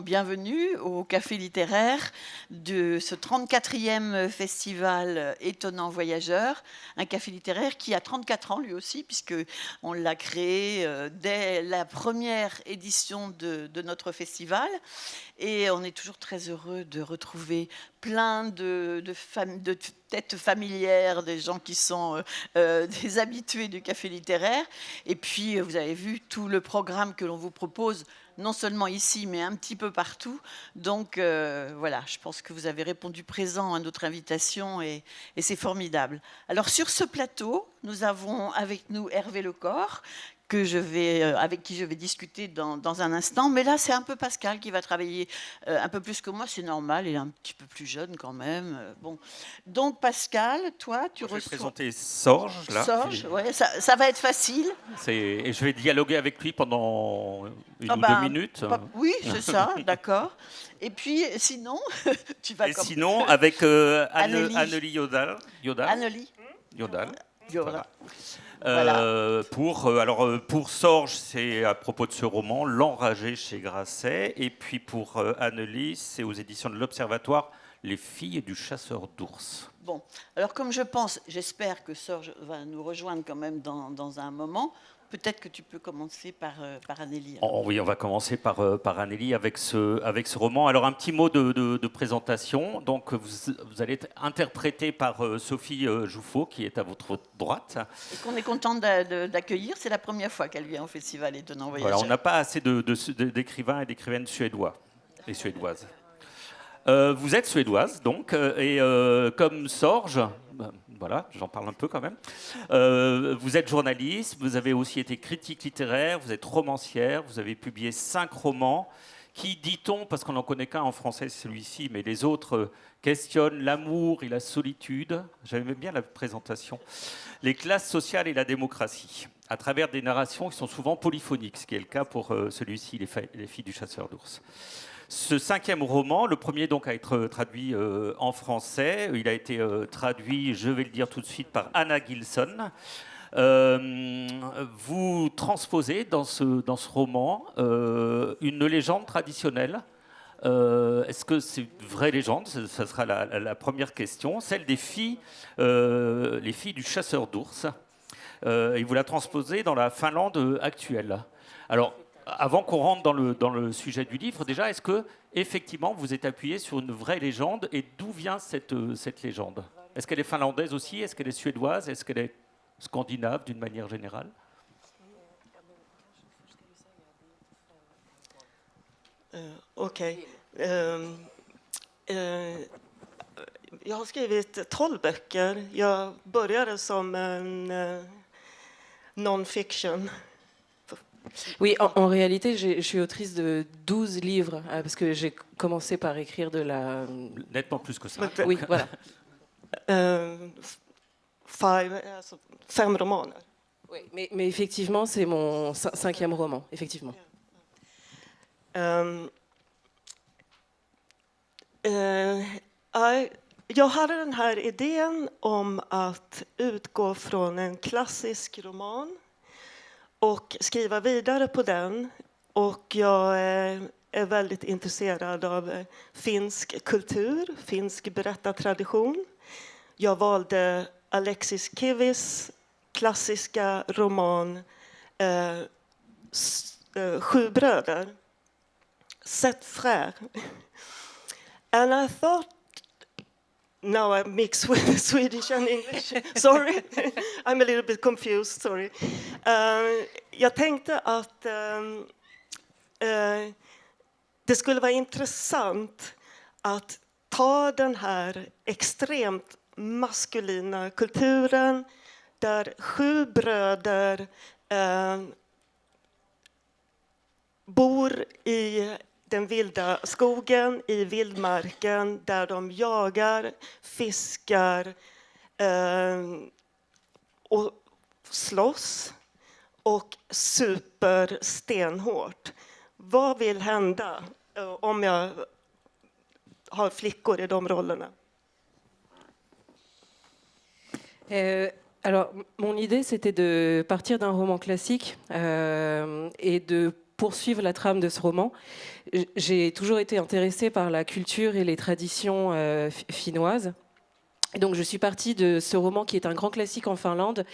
bienvenue au Café littéraire de ce 34e festival Étonnant Voyageur, un café littéraire qui a 34 ans lui aussi, puisqu'on l'a créé dès la première édition de notre festival. Et on est toujours très heureux de retrouver plein de têtes familières, des gens qui sont des habitués du café littéraire. Et puis, vous avez vu tout le programme que l'on vous propose, non seulement ici, mais un petit peu partout. Donc, voilà, je pense que vous avez répondu présent à notre invitation et c'est formidable. Alors, sur ce plateau, nous avons avec nous Hervé Lecor, avec qui je vais discuter dans un instant. Mais là, c'est un peu Pascal qui va travailler un peu plus que moi. C'est normal, il est un petit peu plus jeune quand même. Bon. Donc, Pascal, toi, tu Je vais reçois... présenter Sorge, là. Sorge, ouais, ça va être facile. Et je vais dialoguer avec lui pendant une Ah ou deux ben, minutes. oui, c'est ça, d'accord. Et puis, sinon, tu vas Et comme... sinon, avec Annélie. Annélie Yodal. Annélie. Yodal. Voilà. Voilà. Voilà. Pour Sorge, c'est à propos de ce roman, L'Enragé chez Grasset. Et puis pour Annélie, c'est aux éditions de l'Observatoire, Les filles du chasseur d'ours. Bon, alors comme j'espère que Sorge va nous rejoindre quand même dans un moment. Peut-être que tu peux commencer par Annélie. Oui, on va commencer par Annélie avec ce roman. Alors, un petit mot de présentation. Donc, vous allez être interprété par Sophie Jouffaut, qui est à votre droite. Et qu'on est content d'accueillir. C'est la première fois qu'elle vient au Festival Étonnant Voyageur. Voilà, on n'a pas assez d'écrivains et d'écrivaines suédois et suédoises. Vous êtes suédoise, donc, et comme Sorge, voilà, j'en parle un peu quand même. Vous êtes journaliste, vous avez aussi été critique littéraire, vous êtes romancière, vous avez publié 5 romans qui, dit-on, parce qu'on n'en connaît qu'un en français, c'est celui-ci, mais les autres questionnent l'amour et la solitude. J'aimais bien la présentation. Les classes sociales et la démocratie, à travers des narrations qui sont souvent polyphoniques, ce qui est le cas pour celui-ci, Les filles du chasseur d'ours. Ce 5e roman, le premier donc à être traduit en français, il a été traduit, je vais le dire tout de suite, par Anna Gilson. Vous transposez dans ce roman une légende traditionnelle. Est-ce que c'est une vraie légende? Ça sera la première question. Celle des filles, les filles du chasseur d'ours. Et vous la transposez dans la Finlande actuelle. Alors, avant qu'on rentre dans le sujet du livre, déjà, est-ce que effectivement vous êtes appuyé sur une vraie légende et d'où vient cette légende? Est-ce qu'elle est finlandaise aussi? Est-ce qu'elle est suédoise? Est-ce qu'elle est scandinave d'une manière générale? Okej. Jag har skrivit 12 böcker. Jag började som en non-fiction. Oui, en réalité, je suis autrice de 12 livres, parce que j'ai commencé par écrire de la... Nettement plus que ça. Oui, voilà. 5 romaner. Oui, mais effectivement, c'est mon 5e roman, effectivement. Jag hade den här idén om att utgå från en klassisk roman och skriva vidare på den. Och jag är väldigt intresserad av finsk kultur, finsk berättartradition. Jag valde Alexis Kivis klassiska roman 7 bröder, Sept frères. And I thought, now I mix with Swedish and English. Sorry, I'm a little bit confused, sorry. Jag tänkte att det skulle vara intressant att ta den här extremt maskulina kulturen där 7 bröder bor i den vilda skogen, i vildmarken, där de jagar, fiskar och slåss och super stenhårt. Vad vill hända om jag har flickor i de rollerna? Alors, mon idée, c'était de partir d'un roman classique et de poursuivre la trame de ce roman. J'ai toujours été intéressée par la culture et les traditions finnoises. Et donc je suis partie de ce roman qui est un grand classique en Finlande,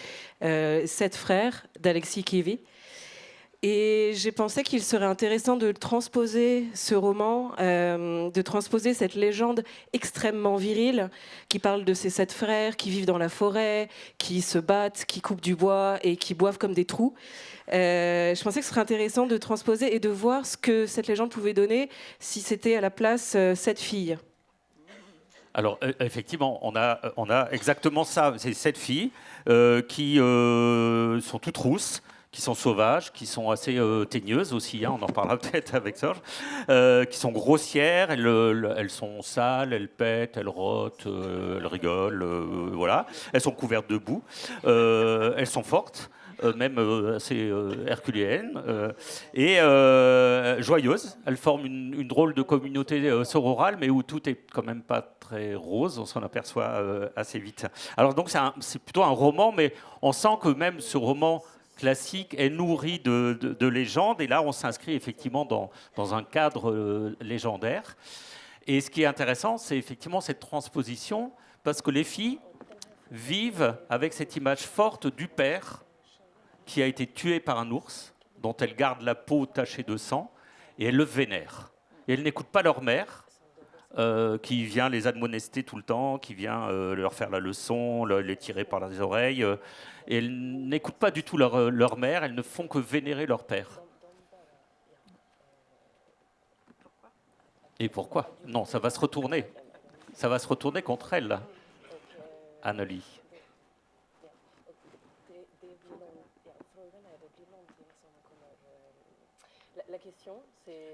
Sept frères d'Aleksi Kivi. Et j'ai pensé qu'il serait intéressant de transposer ce roman, de transposer cette légende extrêmement virile qui parle de ces 7 frères qui vivent dans la forêt, qui se battent, qui coupent du bois et qui boivent comme des trous. Je pensais que ce serait intéressant de transposer et de voir ce que cette légende pouvait donner si c'était à la place 7 filles. Alors, effectivement, on a exactement ça. C'est 7 filles qui sont toutes rousses, qui sont sauvages, qui sont assez teigneuses aussi, hein, on en reparlera peut-être avec Serge, qui sont grossières, elles sont sales, elles pètent, elles rotent, elles rigolent, voilà. Elles sont couvertes de boue, elles sont fortes. Même assez herculéennes et joyeuses. Elles forment une drôle de communauté sororale, mais où tout est quand même pas très rose, on s'en aperçoit assez vite. Alors donc c'est plutôt un roman, mais on sent que même ce roman classique est nourri de légendes, et là on s'inscrit effectivement dans un cadre légendaire. Et ce qui est intéressant, c'est effectivement cette transposition, parce que les filles vivent avec cette image forte du père qui a été tué par un ours, dont elles gardent la peau tachée de sang, et elles le vénèrent. Et elles n'écoutent pas leur mère, qui vient les admonester tout le temps, qui vient leur faire la leçon, les tirer par les oreilles. Et elles n'écoutent pas du tout leur mère, elles ne font que vénérer leur père. Et pourquoi ? Non, ça va se retourner. Ça va se retourner contre elles, Anneli.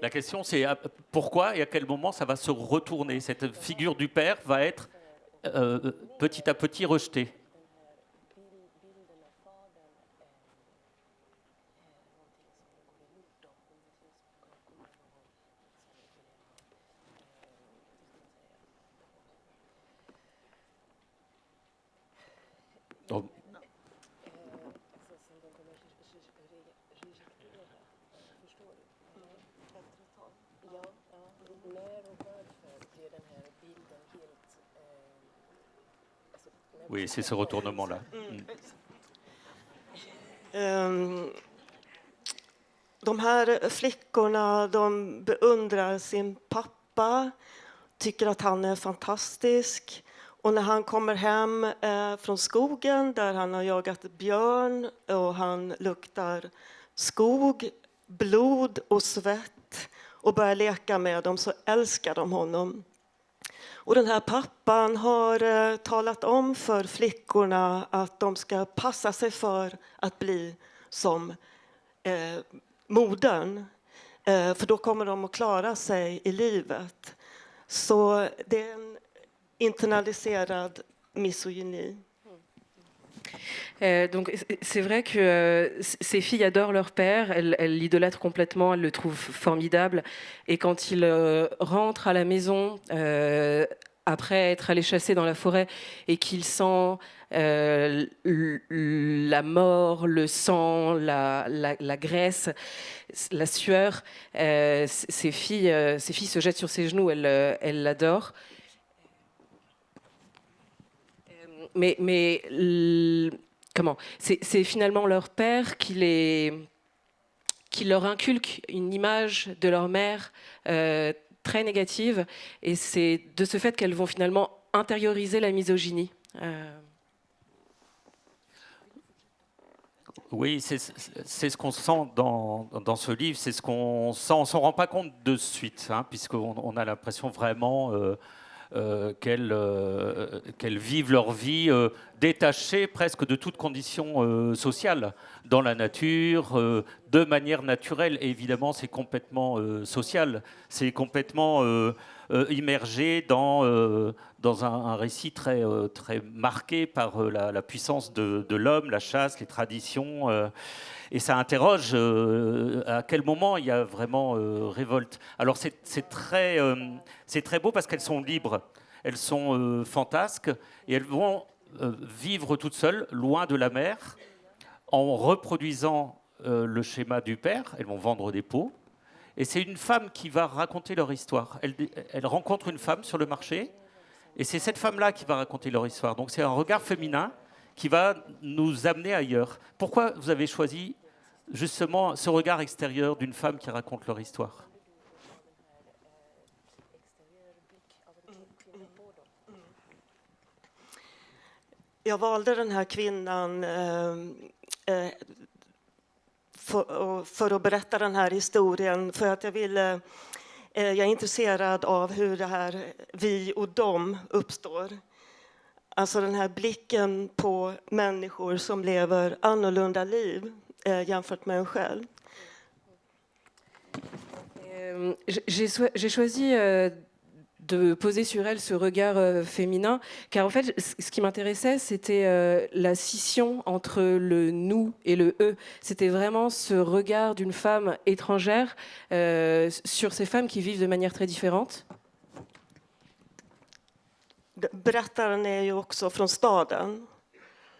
La question, c'est pourquoi et à quel moment ça va se retourner. Cette figure du père va être petit à petit rejetée. Donc, oui, c'est ce retournement-là. De här flickorna, de beundrar sin pappa, tycker att han är fantastisk. Och när han kommer hem från skogen där han har jagat björn och han luktar skog, blod och svett och börjar leka med dem, så älskar de honom. Och den här pappan har talat om för flickorna att de ska passa sig för att bli som modern. För då kommer de att klara sig i livet. Så det är en internaliserad misogyni. Donc c'est vrai que ces filles adorent leur père, elles l'idolâtrent complètement, elles le trouvent formidable. Et quand il rentre à la maison, après être allé chasser dans la forêt, et qu'il sent la mort, le sang, la graisse, la sueur, ces filles se jettent sur ses genoux, elles l'adorent. Mais comment ? C'est finalement leur père qui leur inculque une image de leur mère très négative, et c'est de ce fait qu'elles vont finalement intérioriser la misogynie. Oui, c'est ce qu'on sent dans ce livre, c'est ce qu'on sent. On ne s'en rend pas compte de suite, hein, puisqu'on a l'impression vraiment qu'elles vivent leur vie détachées presque de toute condition sociale, dans la nature, de manière naturelle. Et évidemment, c'est complètement social, c'est complètement immergé dans un récit très marqué par la puissance de l'homme, la chasse, les traditions. Et ça interroge à quel moment il y a vraiment révolte. Alors c'est très beau parce qu'elles sont libres, elles sont fantasques, et elles vont vivre toutes seules, loin de la mer, en reproduisant le schéma du père, elles vont vendre des pots, et c'est une femme qui va raconter leur histoire. Elle rencontre une femme sur le marché, et c'est cette femme-là qui va raconter leur histoire. Donc c'est un regard féminin qui va nous amener ailleurs. Pourquoi vous avez choisi justement ce regard extérieur d'une femme qui raconte leur histoire? Jag valde den här kvinnan för att berätta den här historien för att jag är intresserad av hur det här vi och dem uppstår. Alltså den här blicken på människor som lever annorlunda liv jämfört med en själv. J'ai choisi de poser sur elle ce regard féminin, car en fait, ce qui m'intéressait, c'était la scission entre le nous et le eux. C'était vraiment ce regard d'une femme étrangère sur ces femmes qui vivent de manière très différente. Berättaren är ju också från staden,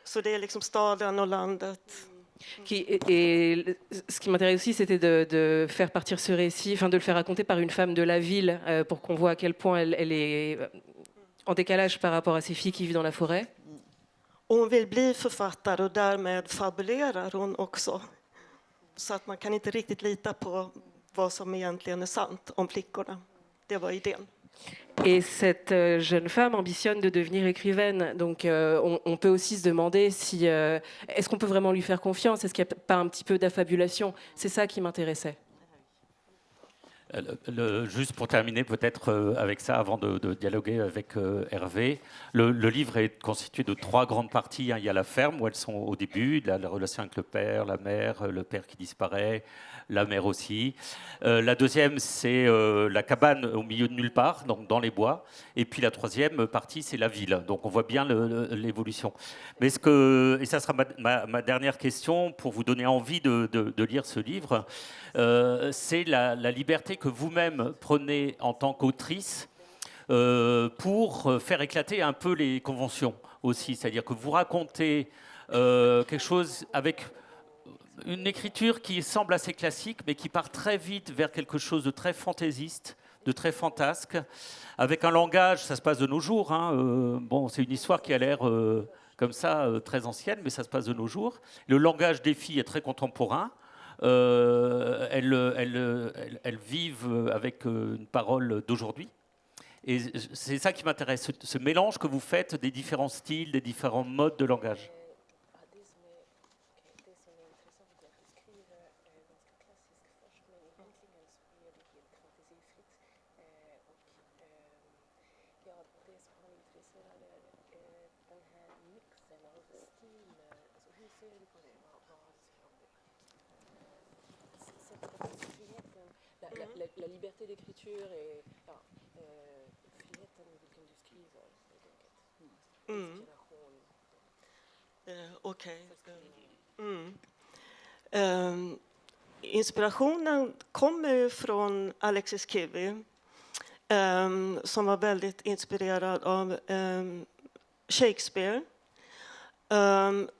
så det är liksom staden och landet. Et ce qui m'intéresse aussi, c'était de faire partir ce récit, enfin de le faire raconter par une femme de la ville, pour qu'on voit à quel point elle est en décalage par rapport à ces filles qui vivent dans la forêt. Hon vill bli författare och därmed fabulerar hon också. Så att man kan inte riktigt lita på vad som egentligen är sant om flickorna. Det var idén. Et cette jeune femme ambitionne de devenir écrivaine. Donc on peut aussi se demander si est-ce qu'on peut vraiment lui faire confiance? Est-ce qu'il n'y a pas un petit peu d'affabulation? C'est ça qui m'intéressait. Juste pour terminer peut-être avec ça, avant de dialoguer avec Hervé, le livre est constitué de 3 grandes parties. Il y a la ferme où elles sont au début, la relation avec le père, la mère, le père qui disparaît, la mère aussi. La deuxième, c'est la cabane au milieu de nulle part, donc dans les bois. Et puis la troisième partie, c'est la ville. Donc on voit bien l'évolution. Mais et ça sera ma dernière question pour vous donner envie de lire ce livre, c'est la liberté que vous-même prenez en tant qu'autrice pour faire éclater un peu les conventions aussi. C'est-à-dire que vous racontez quelque chose avec une écriture qui semble assez classique, mais qui part très vite vers quelque chose de très fantaisiste, de très fantasque, avec un langage, ça se passe de nos jours. Bon, c'est une histoire qui a l'air comme ça, très ancienne, mais ça se passe de nos jours. Le langage des filles est très contemporain. Elles vivent avec une parole d'aujourd'hui. Et c'est ça qui m'intéresse, ce mélange que vous faites des différents styles, des différents modes de langage. La liberté d'écriture et Okej. Inspirationen kommer ju från Alexis Kivi, som var väldigt inspirerad av Shakespeare.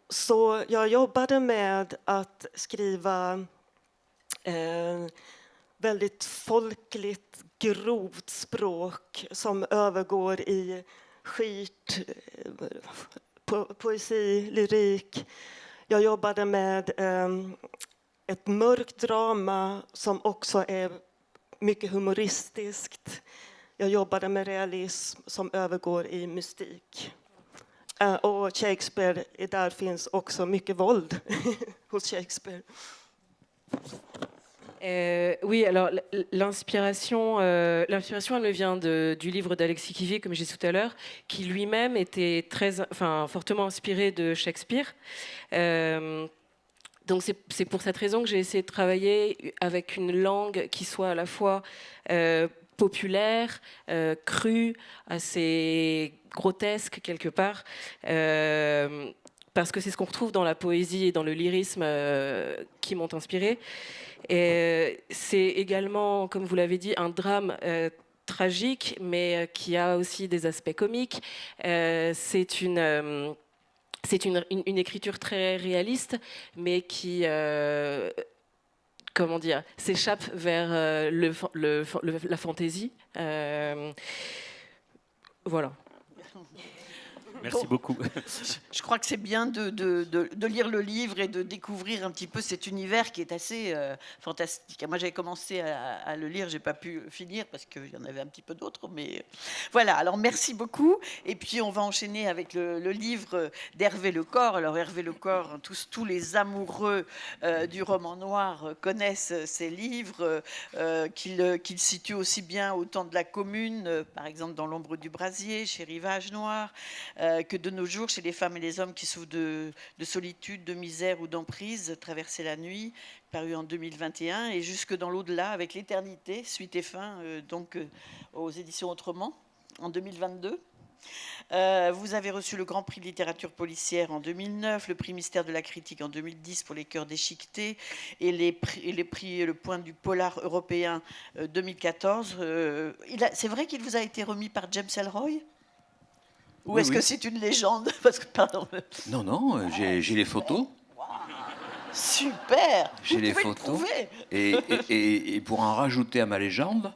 Så jag jobbade med att skriva väldigt folkligt, grovt språk som övergår i skit, poesi, lyrik. Jag jobbade med ett mörkt drama som också är mycket humoristiskt. Jag jobbade med realism som övergår i mystik. Och Shakespeare, där finns också mycket våld hos Shakespeare. Oui, alors l'inspiration, elle me vient du livre d'Alexis Kivi, comme j'ai dit tout à l'heure, qui lui-même était fortement inspiré de Shakespeare. Donc c'est pour cette raison que j'ai essayé de travailler avec une langue qui soit à la fois populaire, crue, assez grotesque quelque part. Parce que c'est ce qu'on retrouve dans la poésie et dans le lyrisme qui m'ont inspiré. Et c'est également, comme vous l'avez dit, un drame c'est c'est une écriture très réaliste, mais qui, comment dire, s'échappe vers la fantaisie. Voilà. Merci beaucoup. Je crois que c'est bien de lire le livre et de découvrir un petit peu cet univers qui est assez fantastique. Moi, j'avais commencé à le lire, j'ai pas pu finir parce qu'il y en avait un petit peu d'autres, mais voilà. Alors, merci beaucoup. Et puis, on va enchaîner avec le livre d'Hervé Lecor. Alors, Hervé Lecor, tous les amoureux du roman noir connaissent ces livres qu'il situe aussi bien au temps de la Commune, par exemple dans L'ombre du brasier, chez Rivage Noir, que de nos jours chez les femmes et les hommes qui souffrent de solitude, de misère ou d'emprise, Traverser la nuit, paru en 2021, et Jusque dans l'au-delà avec l'éternité, suite et fin, aux éditions Autrement, en 2022. Vous avez reçu le Grand Prix de littérature policière en 2009, le prix Mystère de la critique en 2010 pour Les Cœurs déchiquetés et le prix Le Point du Polar européen 2014. C'est vrai qu'il vous a été remis par James Ellroy ? Ou Oui, est-ce oui. que c'est une légende? Parce que, pardon. Non, non, j'ai les photos. Super. J'ai Vous les pouvez le photos. prouver. Et pour en rajouter à ma légende,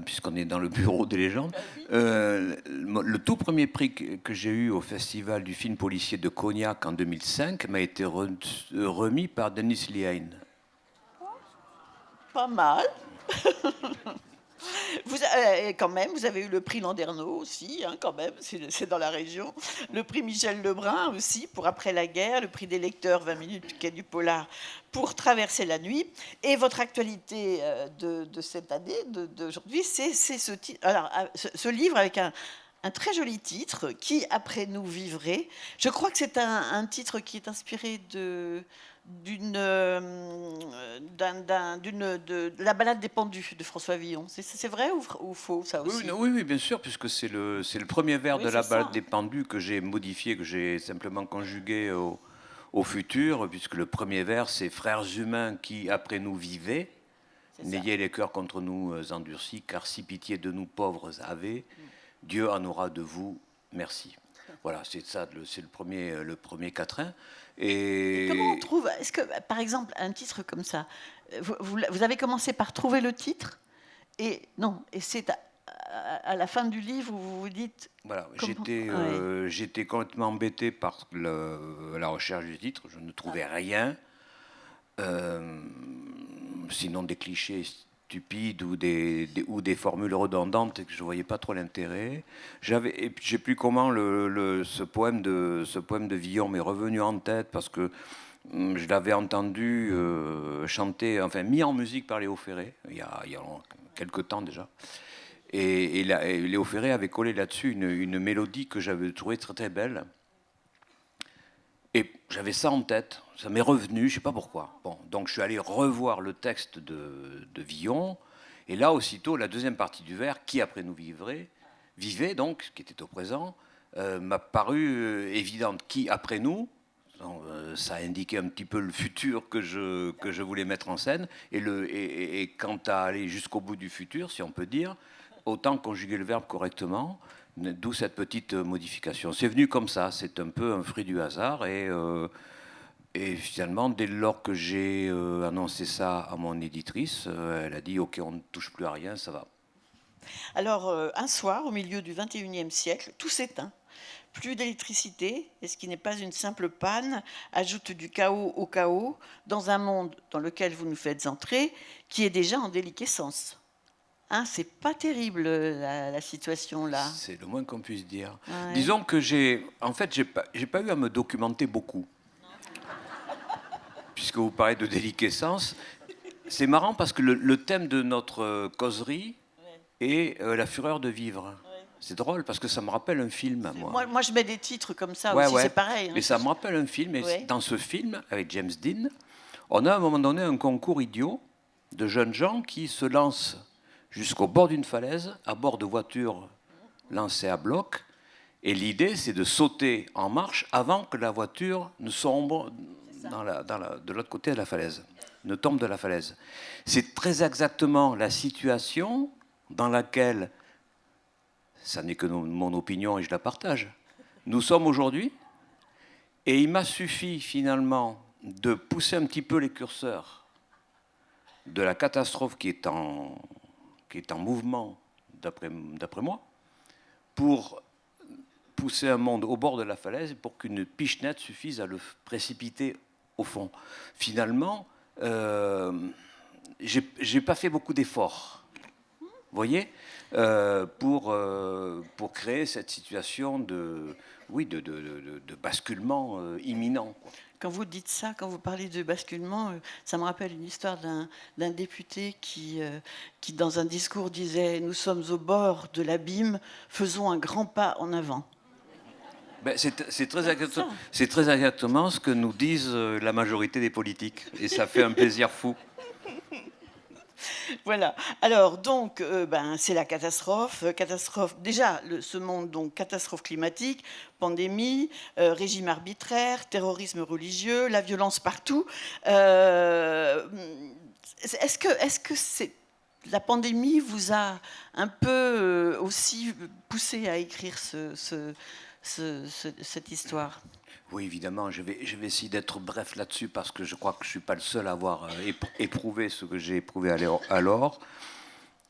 puisqu'on est dans le bureau des légendes, le tout premier prix que j'ai eu au Festival du film policier de Cognac en 2005 m'a été remis par Denis Lehane. Pas mal. Quand même, vous avez eu le prix Landerneau aussi, hein, quand même, c'est dans la région. Le prix Michel Lebrun aussi, pour Après la guerre. Le prix des lecteurs, 20 minutes, quai du Polar, pour Traverser la nuit. Et votre actualité de cette année, d'aujourd'hui, c'est ce livre avec un très joli titre, Qui après nous vivrait. Je crois que c'est un titre qui est inspiré de la balade des pendus de François Villon. C'est vrai ou faux, ça aussi? Oui, bien sûr, puisque c'est le premier vers Oui, de la c'est balade ça. des pendus que j'ai modifié, que j'ai simplement conjugué au futur, puisque le premier vers, c'est frères humains qui après nous vivaient. C'est ça. N'ayez les cœurs contre nous endurcis, car si pitié de nous pauvres avez, Dieu en aura de vous, merci. Voilà, c'est ça, c'est le premier quatrain. Et comment on trouve? Est-ce que, par exemple, un titre comme ça, vous avez commencé par trouver le titre, et c'est à la fin du livre où vous vous dites. Voilà, Ouais. j'étais complètement embêté par la recherche du titre, je ne trouvais rien. Sinon des clichés stupides ou des formules redondantes et que je voyais pas trop l'intérêt. Et puis, je sais plus comment ce poème de Villon m'est revenu en tête parce que je l'avais entendu chanter, enfin mis en musique par Léo Ferré il y a quelque temps déjà. Et Léo Ferré avait collé là-dessus une mélodie que j'avais trouvée très très belle. Et j'avais ça en tête, ça m'est revenu, je ne sais pas pourquoi. Bon, donc je suis allé revoir le texte de Villon, et là aussitôt, la deuxième partie du vers, qui après nous vivait donc, qui était au présent, m'a paru évidente. Qui après nous, donc, ça indiquait un petit peu le futur que je voulais mettre en scène, et quant à aller jusqu'au bout du futur, si on peut dire, autant conjuguer le verbe correctement. D'où cette petite modification. C'est venu comme ça, c'est un peu un fruit du hasard. Et finalement, dès lors que j'ai annoncé ça à mon éditrice, elle a dit « Ok, on ne touche plus à rien, ça va ». Alors, un soir, au milieu du 21e siècle, tout s'éteint. Plus d'électricité, et ce qui n'est pas une simple panne, ajoute du chaos au chaos, dans un monde dans lequel vous nous faites entrer, qui est déjà en déliquescence. Hein, c'est pas terrible la situation là. C'est le moins qu'on puisse dire. Ouais. Disons que j'ai pas eu à me documenter beaucoup. Puisque vous parlez de déliquescence, c'est marrant parce que le thème de notre causerie est la fureur de vivre. C'est drôle parce que ça me rappelle un film, moi. Moi, je mets des titres comme ça aussi, c'est pareil. Hein. Mais ça me rappelle un film. Et Ouais. dans ce film, avec James Dean, on a à un moment donné un concours idiot de jeunes gens qui se lancent jusqu'au bord d'une falaise, à bord de voitures lancées à bloc. Et l'idée, c'est de sauter en marche avant que la voiture ne sombre de l'autre côté de la falaise, ne tombe de la falaise. C'est très exactement la situation dans laquelle, ça n'est que mon opinion et je la partage, nous sommes aujourd'hui. Et il m'a suffi finalement de pousser un petit peu les curseurs de la catastrophe qui est en mouvement, d'après moi, pour pousser un monde au bord de la falaise pour qu'une pichenette suffise à le précipiter au fond. Finalement, j'ai pas fait beaucoup d'efforts, vous voyez, pour créer cette situation de basculement imminent, quoi. Quand vous dites ça, quand vous parlez de basculement, ça me rappelle une histoire d'un député qui, dans un discours, disait « Nous sommes au bord de l'abîme, faisons un grand pas en avant ». Ben, c'est très exactement ce que nous disent la majorité des politiques. Et ça fait un plaisir fou. Voilà. Alors, donc, c'est la catastrophe. Catastrophe. Déjà, ce monde, donc, catastrophe climatique, pandémie, régime arbitraire, terrorisme religieux, la violence partout. Est-ce que la pandémie vous a un peu aussi poussé à écrire cette histoire? Oui, évidemment, je vais essayer d'être bref là-dessus parce que je crois que je ne suis pas le seul à avoir éprouvé ce que j'ai éprouvé alors.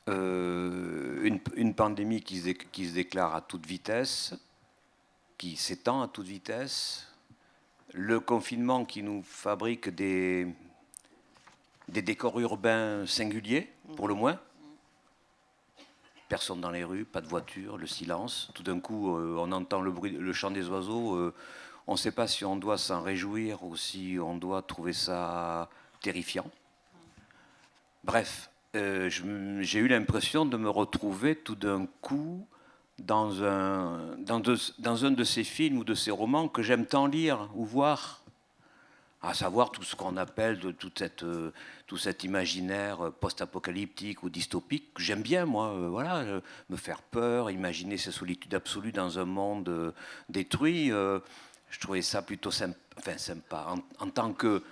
Une pandémie qui se déclare à toute vitesse, qui s'étend à toute vitesse, le confinement qui nous fabrique des décors urbains singuliers, pour le moins. Personne dans les rues, pas de voiture, le silence. Tout d'un coup, on entend le chant des oiseaux. On ne sait pas si on doit s'en réjouir ou si on doit trouver ça terrifiant. Bref, j'ai eu l'impression de me retrouver tout d'un coup dans un de ces films ou de ces romans que j'aime tant lire ou voir, à savoir tout ce qu'on appelle tout cet imaginaire post-apocalyptique ou dystopique que j'aime bien, moi, me faire peur, imaginer ces solitudes absolues dans un monde détruit. Je trouvais ça plutôt sympa en tant que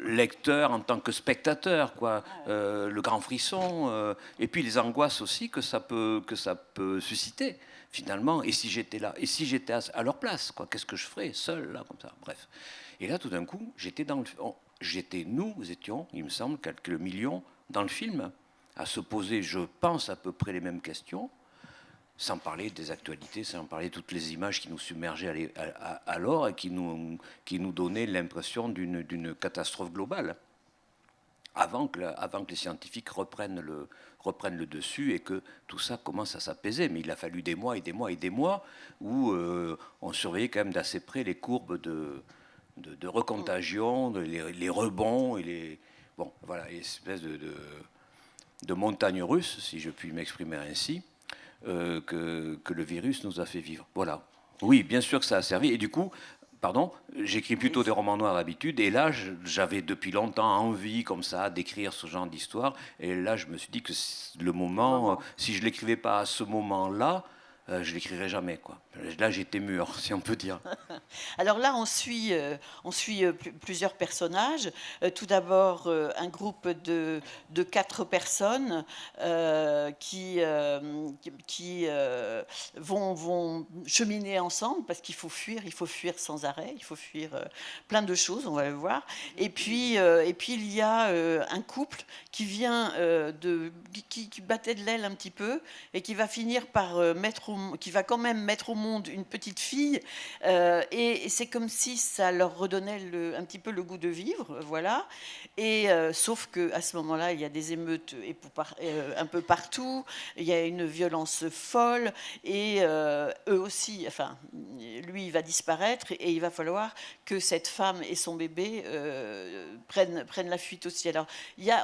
lecteur, en tant que spectateur, quoi. Le grand frisson, et puis les angoisses aussi que ça peut susciter, finalement. Et si j'étais là, et si j'étais à leur place, quoi, qu'est-ce que je ferais, seul, là, comme ça, bref. Et là, tout d'un coup, nous étions, il me semble, quelques millions dans le film, à se poser, je pense, à peu près les mêmes questions, sans parler des actualités, sans parler de toutes les images qui nous submergeaient alors et qui nous donnaient l'impression d'une catastrophe globale, avant que les scientifiques reprennent le dessus et que tout ça commence à s'apaiser. Mais il a fallu des mois et des mois et des mois où on surveillait quand même d'assez près les courbes de recontagion, les rebonds, et espèce de montagnes russes, si je puis m'exprimer ainsi, que le virus nous a fait vivre. Voilà. Oui, bien sûr que ça a servi. Et du coup, j'écris plutôt des romans noirs d'habitude. Et là, j'avais depuis longtemps envie, comme ça, d'écrire ce genre d'histoire. Et là, je me suis dit que le moment, si je ne l'écrivais pas à ce moment-là, je l'écrirai jamais, quoi. Là, j'étais mûr, si on peut dire. Alors là, on suit plusieurs personnages. Tout d'abord, un groupe de 4 personnes qui vont cheminer ensemble parce qu'il faut fuir sans arrêt, il faut fuir plein de choses, on va le voir. Et puis il y a un couple qui vient qui battait de l'aile un petit peu et qui va finir par qui va quand même mettre au monde une petite fille, et c'est comme si ça leur redonnait un petit peu le goût de vivre, voilà. Et sauf que à ce moment-là, il y a des émeutes un peu partout, il y a une violence folle, et eux aussi, enfin, lui, il va disparaître, et il va falloir que cette femme et son bébé prennent la fuite aussi. Alors,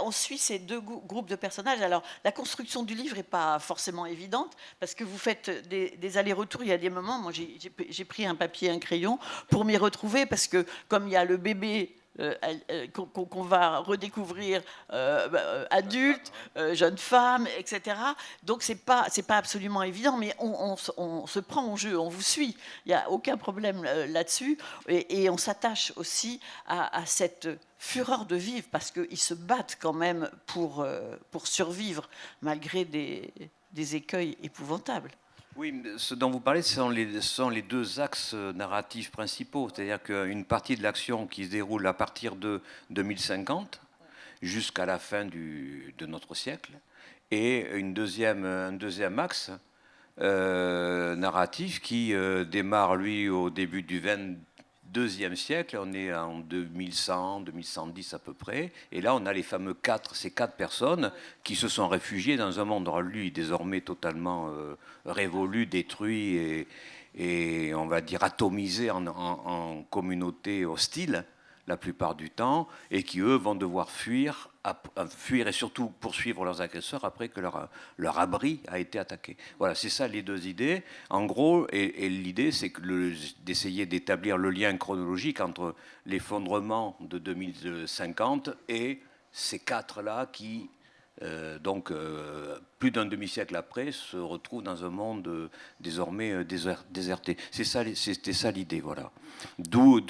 on suit ces 2 groupes de personnages. Alors, la construction du livre n'est pas forcément évidente, parce que vous faites des allers-retours. Il y a des moments, moi j'ai pris un papier, un crayon pour m'y retrouver, parce que comme il y a le bébé qu'on va redécouvrir adulte, jeune femme, etc. Donc c'est pas absolument évident, mais on se prend en jeu, on vous suit. Il n'y a aucun problème là-dessus, et on s'attache aussi à cette fureur de vivre, parce qu'ils se battent quand même pour survivre malgré des écueils épouvantables. Oui, ce dont vous parlez, ce sont les deux axes narratifs principaux. C'est-à-dire qu'une partie de l'action qui se déroule à partir de 2050 jusqu'à la fin de notre siècle, et un deuxième axe narratif qui démarre, lui, au début du 22e siècle. On est en 2100, 2110 à peu près. Et là, on a ces quatre personnes qui se sont réfugiées dans un monde, lui, désormais totalement révolu, détruit et, on va dire, atomisé en communautés hostiles la plupart du temps, et qui, eux, vont devoir fuir et surtout poursuivre leurs agresseurs après que leur abri a été attaqué. Voilà, c'est ça les deux idées. En gros, et l'idée, c'est d'essayer d'établir le lien chronologique entre l'effondrement de 2050 et ces quatre-là qui, plus d'un demi-siècle après, se retrouvent dans un monde désormais déserté. C'était ça l'idée, voilà. D'où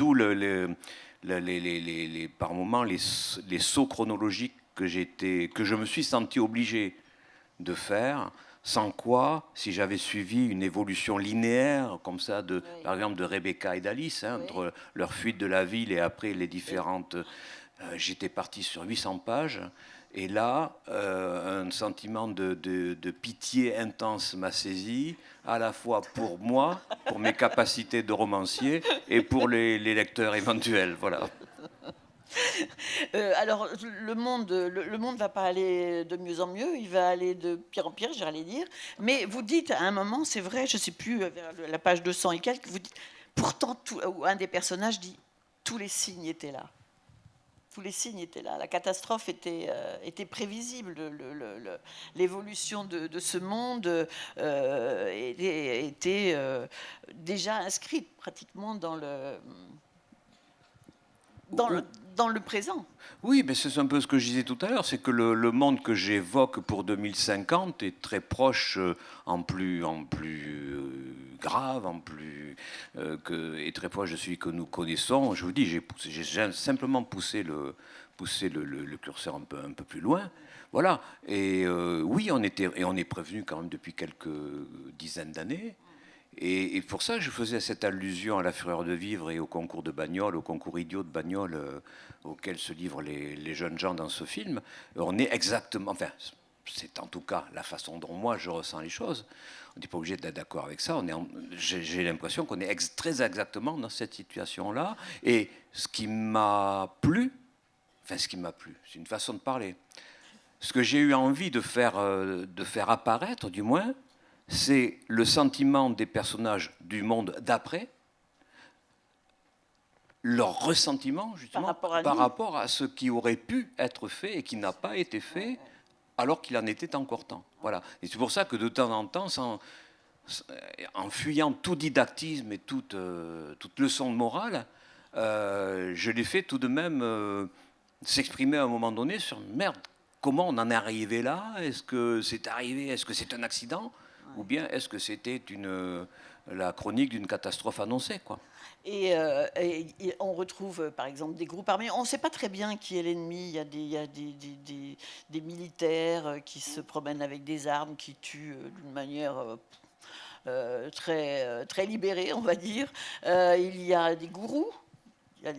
par moments les sauts chronologiques que je me suis senti obligé de faire, sans quoi, si j'avais suivi une évolution linéaire comme ça, par exemple de Rebecca et d'Alice, entre leur fuite de la ville et après les différentes... j'étais parti sur 800 pages, et là, un sentiment de pitié intense m'a saisi, à la fois pour moi, pour mes capacités de romancier, et pour les lecteurs éventuels. Voilà. Alors, le monde va pas aller de mieux en mieux, il va aller de pire en pire, j'allais dire. Mais vous dites à un moment, c'est vrai, je sais plus, vers la page 200 et quelques, vous dites, pourtant, un des personnages dit, tous les signes étaient là. Tous les signes étaient là. La catastrophe était prévisible. L'évolution de ce monde était déjà inscrite pratiquement dans le présent. Oui, mais c'est un peu ce que je disais tout à l'heure, c'est que le monde que j'évoque pour 2050 est très proche, en plus grave, et très proche de celui que nous connaissons. Je vous dis, j'ai simplement poussé le curseur un peu plus loin. Voilà. Et oui, on est prévenu quand même depuis quelques dizaines d'années. Et pour ça, je faisais cette allusion à la fureur de vivre et au concours de bagnole, au concours idiot de bagnole auquel se livrent les jeunes gens dans ce film. On est exactement, enfin, c'est en tout cas la façon dont moi je ressens les choses. On n'est pas obligé d'être d'accord avec ça. J'ai l'impression qu'on est très exactement dans cette situation-là. Et ce qui m'a plu, c'est une façon de parler. Ce que j'ai eu envie de faire apparaître, du moins, c'est le sentiment des personnages du monde d'après, leur ressentiment justement par rapport à ce qui aurait pu être fait et qui n'a pas été fait alors qu'il en était encore temps. Voilà. Et c'est pour ça que de temps en temps, en fuyant tout didactisme et toute leçon de morale, je l'ai fait tout de même s'exprimer à un moment donné sur merde, comment on en est arrivé là? Est-ce que c'est arrivé? Est-ce que c'est un accident? Ou bien est-ce que c'était la chronique d'une catastrophe annoncée, quoi? Et on retrouve, par exemple, des groupes armés. On ne sait pas très bien qui est l'ennemi. Il y a des militaires qui se promènent avec des armes, qui tuent d'une manière très libérée, on va dire. Il y a des gourous.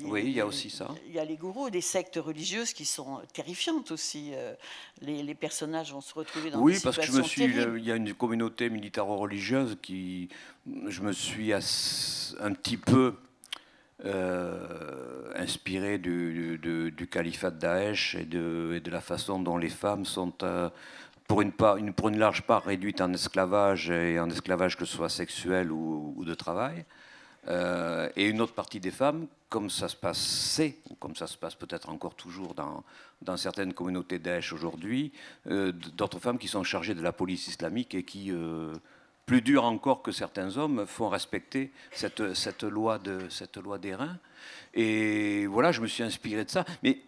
Oui, il y a aussi ça. Il y a les gourous et des sectes religieuses qui sont terrifiantes aussi. Les personnages vont se retrouver dans des situations terribles. Oui, parce que il y a une communauté militaro-religieuse qui, je me suis un petit peu inspiré du califat de Daesh et de la façon dont les femmes sont, pour une large part, réduites en esclavage, et en esclavage que ce soit sexuel ou de travail. Et une autre partie des femmes, comme ça se passait, ou comme ça se passe peut-être encore toujours dans certaines communautés Daesh aujourd'hui, d'autres femmes qui sont chargées de la police islamique et qui, plus dur encore que certains hommes, font respecter cette loi des reins. Et voilà, je me suis inspiré de ça. Mais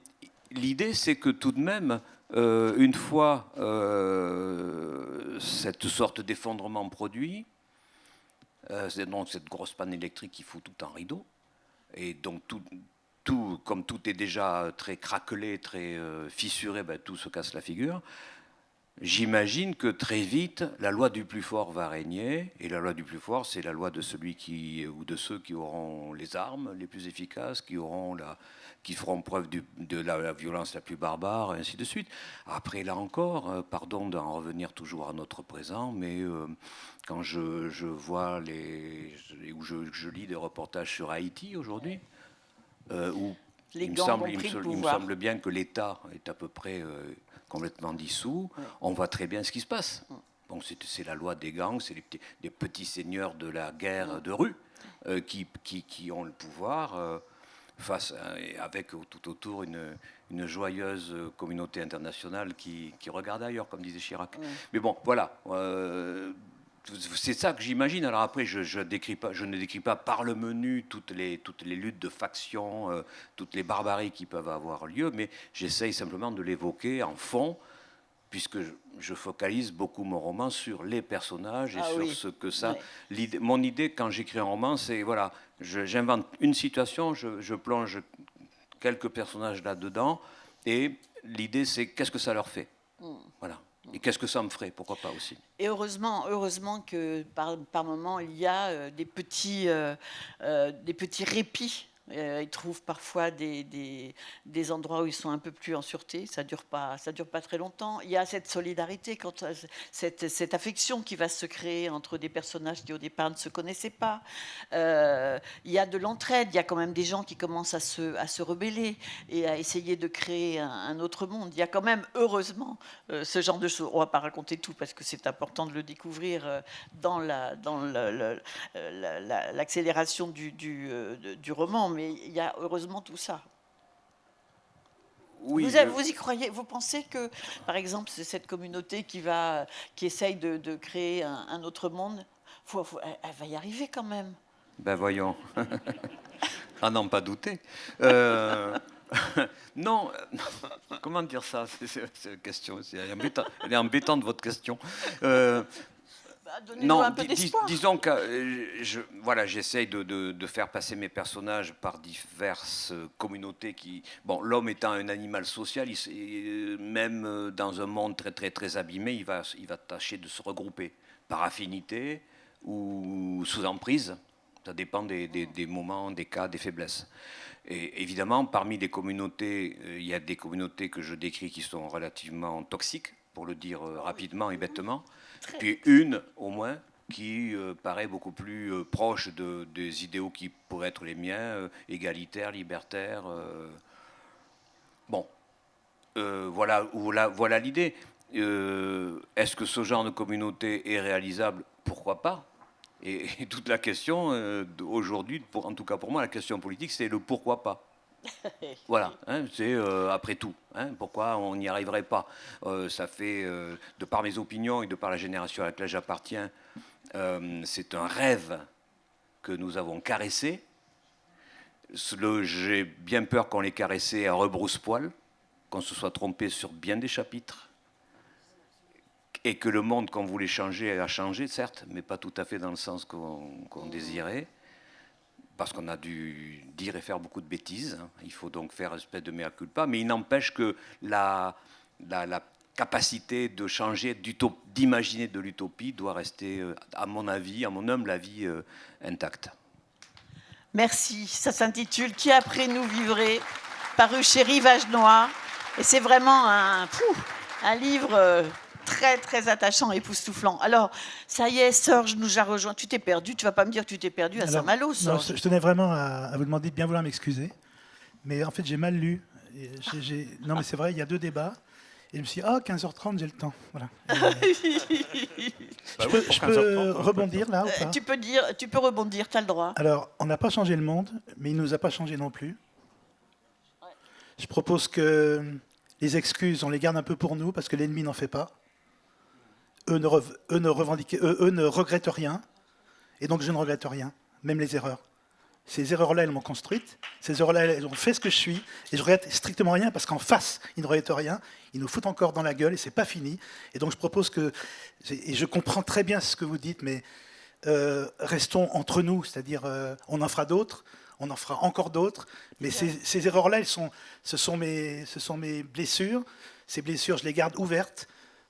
l'idée, c'est que tout de même, une fois cette sorte d'effondrement produit, c'est donc cette grosse panne électrique qui fout tout en rideau. Et donc, comme tout est déjà très craquelé, très fissuré, tout se casse la figure. j'imagine que très vite, la loi du plus fort va régner. Et la loi du plus fort, c'est la loi de celui ou de ceux qui auront les armes les plus efficaces, qui feront preuve de la violence la plus barbare, et ainsi de suite. Après, là encore, pardon d'en revenir toujours à notre présent, mais quand je vois ou je lis des reportages sur Haïti aujourd'hui, où Les il me, gangs semble, ont pris le il me pouvoir. semble bien que l'État est à peu près complètement dissous. Ouais. On voit très bien ce qui se passe. Bon, c'est la loi des gangs, c'est des petits seigneurs de la guerre de rue qui ont le pouvoir avec tout autour une joyeuse communauté internationale qui regarde ailleurs, comme disait Chirac. Ouais. Mais bon, voilà. C'est ça que j'imagine. Alors après, je ne décris pas par le menu toutes les luttes de factions, toutes les barbaries qui peuvent avoir lieu, mais j'essaye simplement de l'évoquer en fond, puisque je focalise beaucoup mon roman sur les personnages et sur ce que ça... Ouais. Mon idée, quand j'écris un roman, c'est, voilà, j'invente une situation, je plonge quelques personnages là-dedans, et l'idée, c'est qu'est-ce que ça leur fait. Voilà. Et qu'est-ce que ça me ferait, pourquoi pas aussi. Et heureusement que par moment, il y a des petits répits. Ils trouvent parfois des endroits où ils sont un peu plus en sûreté. Ça dure pas très longtemps. Il y a cette solidarité, cette affection qui va se créer entre des personnages qui au départ ne se connaissaient pas. Il y a de l'entraide. Il y a quand même des gens qui commencent à se rebeller et à essayer de créer un autre monde. Il y a quand même, heureusement, ce genre de choses. On va pas raconter tout parce que c'est important de le découvrir dans l'accélération du roman. Mais il y a heureusement tout ça. Oui, vous y croyez? Vous pensez que, par exemple, c'est cette communauté qui essaye de créer un autre monde, elle va y arriver quand même? Ben voyons. À n'en pas douter. Non, comment dire ça? C'est une question. Elle est embêtante, votre question. Donnez-nous un peu d'espoir. Disons que j'essaye de faire passer mes personnages par diverses communautés qui... Bon, l'homme étant un animal social, même dans un monde très, très, très abîmé, il va tâcher de se regrouper par affinité ou sous emprise. Ça dépend des moments, des cas, des faiblesses. Et évidemment, parmi les communautés, il y a des communautés que je décris qui sont relativement toxiques, pour le dire rapidement et bêtement. Puis une, au moins, qui paraît beaucoup plus proche des idéaux qui pourraient être les miens, égalitaires, libertaires. Bon, voilà l'idée. Est-ce que ce genre de communauté est réalisable? Pourquoi pas? Et toute la question aujourd'hui, en tout cas pour moi, la question politique, c'est le pourquoi pas. Voilà, hein, c'est après tout. Hein, pourquoi on n'y arriverait pas? Ça fait, de par mes opinions et de par la génération à laquelle j'appartiens, c'est un rêve que nous avons caressé. J'ai bien peur qu'on l'ait caressé à rebrousse-poil, qu'on se soit trompé sur bien des chapitres. Et que le monde qu'on voulait changer a changé, certes, mais pas tout à fait dans le sens qu'on désirait, parce qu'on a dû dire et faire beaucoup de bêtises. Hein. Il faut donc faire une espèce de mea culpa, mais il n'empêche que la capacité de changer, d'imaginer de l'utopie doit rester, à mon avis, à mon humble avis, intacte. Merci. Ça s'intitule « Qui après nous vivrait ?» paru chez Rivage Noir. Et c'est vraiment un livre... très, très attachant, époustouflant. Alors, ça y est, Sorge nous a rejoint. Tu t'es perdu, tu vas pas me dire que tu t'es perdu à Saint-Malo, Sorge. Non, je tenais vraiment à vous demander de bien vouloir m'excuser. Mais en fait, j'ai mal lu. Non, mais c'est vrai, il y a 2 débats. Et je me suis dit, 15h30, j'ai le temps. Voilà. Je peux rebondir là ou pas? Tu peux rebondir, tu as le droit. Alors, on n'a pas changé le monde, mais il ne nous a pas changé non plus. Je propose que les excuses, on les garde un peu pour nous, parce que l'ennemi n'en fait pas. Eux ne regrettent rien, et donc je ne regrette rien, même les erreurs. Ces erreurs-là, elles m'ont construite, ces erreurs-là, elles ont fait ce que je suis, et je regrette strictement rien, parce qu'en face, ils ne regrettent rien, ils nous foutent encore dans la gueule, et c'est pas fini. Et donc je propose que, et je comprends très bien ce que vous dites, mais restons entre nous, c'est-à-dire on en fera d'autres, on en fera encore d'autres, mais ces erreurs-là, ce sont mes blessures. Ces blessures, je les garde ouvertes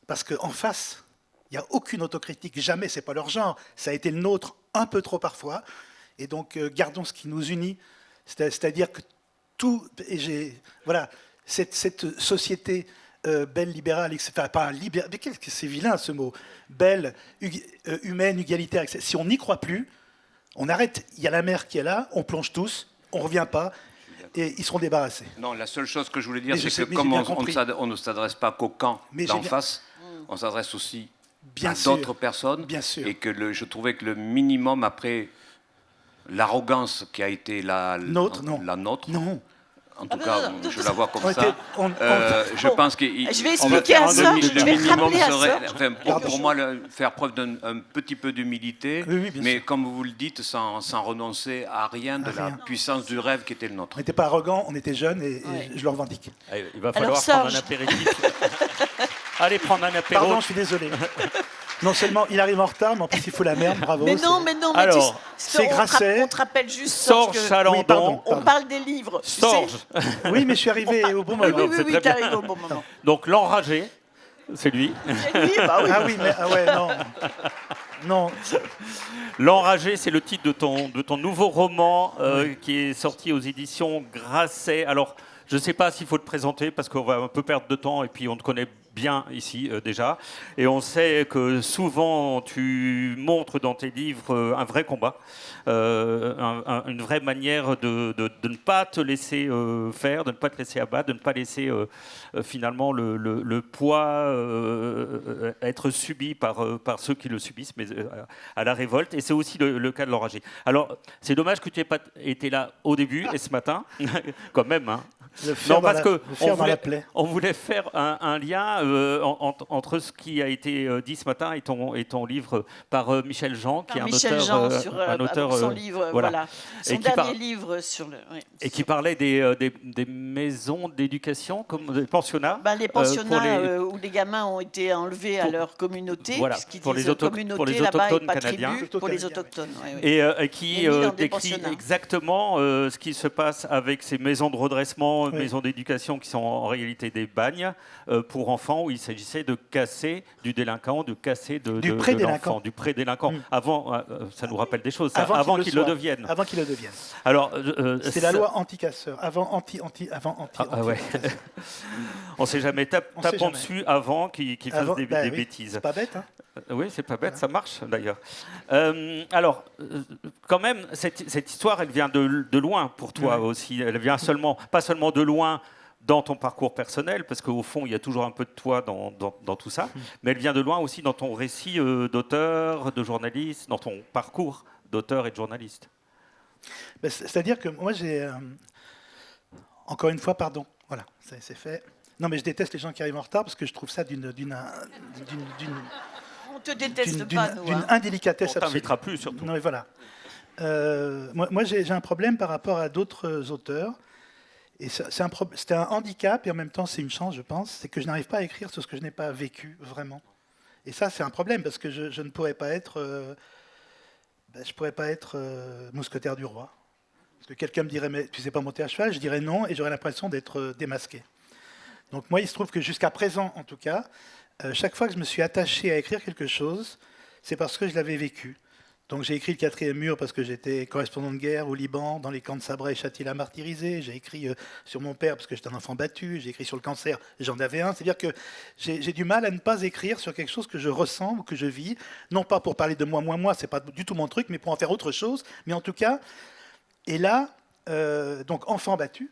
parce qu'en face, il n'y a aucune autocritique, jamais, c'est pas leur genre. Ça a été le nôtre un peu trop parfois. Et donc, gardons ce qui nous unit, c'est-à-dire que tout, voilà, cette société belle, libérale, enfin, pas libérale, mais c'est vilain ce mot, belle, humaine, égalitaire, etc. Si on n'y croit plus, on arrête. Il y a la mer qui est là, on plonge tous, on ne revient pas, et ils seront débarrassés. Non, la seule chose que je voulais dire, Mais c'est que j'ai comme bien on compris. ne s'adresse pas qu'au camp Mais d'en j'ai bien- face, on s'adresse aussi Bien à sûr, d'autres personnes. bien sûr. Et que je trouvais que le minimum, après l'arrogance qui a été la nôtre, Non. en tout cas, je la vois comme On ça, était- je pense que Je vais expliquer à le ça, je vais minimum rappeler à serait, ça. enfin, pour moi, faire preuve d'un petit peu d'humilité, Oui, bien mais sûr. comme vous le dites, sans renoncer à rien de la rien. puissance du rêve qui était le nôtre. On n'était pas arrogants, on était jeunes, et Ouais. je le revendique. Allez, il va falloir prendre un Serge. apéritif. Allez, prendre un apéro. Pardon, je suis désolé. Non seulement il arrive en retard, mais en plus il faut la merde, bravo. Mais non, mais Alors, c'est on Grasset. on te rappelle juste Sorge Serge, que Chalandon. Oui, pardon. on parle des livres. tu sais. Sorge. Oui, mais je suis arrivé au bon Oui, moment. oui, oui, c'est oui, très bien. t'arrives au bon moment. Donc, l'enragé, c'est lui. C'est lui, bah oui. Ah oui, mais ouais, non. Non, L'enragé, c'est le titre de ton nouveau roman qui est sorti aux éditions Grasset. Alors, je ne sais pas s'il faut te présenter parce qu'on va un peu perdre de temps et puis on te connaît bien ici déjà. Et on sait que souvent tu montres dans tes livres un vrai combat, une vraie manière de ne pas te laisser faire, de ne pas te laisser abattre, de ne pas laisser finalement le poids être subi par ceux qui le subissent, mais à la révolte. Et c'est aussi le cas de l'enragé. Alors, c'est dommage que tu n'aies pas été là au début et ce matin, quand même. Hein. le fer, Non, parce que le fer dans la plaie. on voulait faire un lien entre ce qui a été dit ce matin et ton livre par Michel Jean, qui est un Michel auteur, Jean sur un auteur son livre, voilà. voilà. Son Et qui dernier par- livre sur le. Oui. et qui parlait des maisons d'éducation, comme des pensionnats. Les pour pensionnats les- où les gamins ont été enlevés à pour- leur communauté, voilà, puisqu'ils pour les disent autochtones communauté là-bas et autochtones pas canadiens. tribu, pour les autochtones. oui, oui. Et qui Et mis dans des décrit pensionnats. exactement ce qui se passe avec ces maisons de redressement, Oui. maisons d'éducation qui sont en réalité des bagnes pour enfants où il s'agissait de casser du délinquant, de casser Du de pré-délinquant. l'enfant, du pré-délinquant. Mm. Avant, ça nous rappelle des choses, ça, avant qu'il le soit. devienne. Avant qu'il le devienne. Alors, C'est la loi anti-casseur. Avant anti. ouais. On sait jamais. On sait Tapons jamais. dessus avant qu'il fasse Avant- des bah oui, bêtises. C'est pas bête, hein. Oui, c'est pas bête, ça marche d'ailleurs. Alors, quand même, cette histoire, elle vient de loin pour toi aussi. Elle vient pas seulement de loin dans ton parcours personnel, parce qu'au fond, il y a toujours un peu de toi dans tout ça, mais elle vient de loin aussi dans ton récit d'auteur, de journaliste, dans ton parcours d'auteur et de journaliste. Ben, c'est-à-dire que moi, j'ai. Encore une fois, pardon. Voilà, c'est fait. Non, mais je déteste les gens qui arrivent en retard parce que je trouve ça d'une On te déteste pas, nous. hein. indélicatesse On absolue. t'invitera plus, surtout. Non, mais voilà. Moi, j'ai un problème par rapport à d'autres auteurs. Et c'est un handicap et en même temps, c'est une chance, je pense. C'est que je n'arrive pas à écrire sur ce que je n'ai pas vécu vraiment. Et ça, c'est un problème parce que je ne pourrais pas être. Je pourrais pas être mousquetaire du roi. Parce que quelqu'un me dirait, mais tu sais pas monter à cheval, je dirais non, et j'aurais l'impression d'être démasqué. Donc moi, il se trouve que jusqu'à présent, en tout cas, chaque fois que je me suis attaché à écrire quelque chose, c'est parce que je l'avais vécu. Donc j'ai écrit le 4e mur parce que j'étais correspondant de guerre au Liban, dans les camps de Sabra et Shatila martyrisés. J'ai écrit sur mon père parce que j'étais un enfant battu. J'ai écrit sur le cancer, j'en avais un. C'est-à-dire que j'ai du mal à ne pas écrire sur quelque chose que je ressens ou que je vis. Non pas pour parler de moi, c'est pas du tout mon truc, mais pour en faire autre chose. Mais en tout cas, et là, donc enfant battu.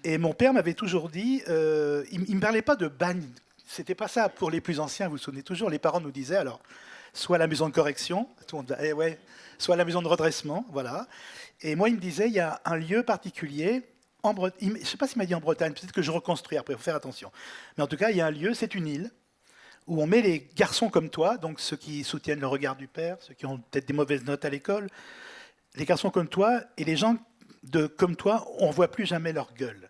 Et mon père m'avait toujours dit, il ne me parlait pas de bagne. C'était pas ça pour les plus anciens, vous vous souvenez toujours. Les parents nous disaient alors, soit la maison de correction, tout le monde, ouais, soit la maison de redressement, voilà. Et moi, il me disait, il y a un lieu particulier, je ne sais pas s'il m'a dit en Bretagne, peut-être que je reconstruis après, il faut faire attention. Mais en tout cas, il y a un lieu, c'est une île, où on met les garçons comme toi, donc ceux qui soutiennent le regard du père, ceux qui ont peut-être des mauvaises notes à l'école, les garçons comme toi, et les gens comme toi, on ne voit plus jamais leur gueule.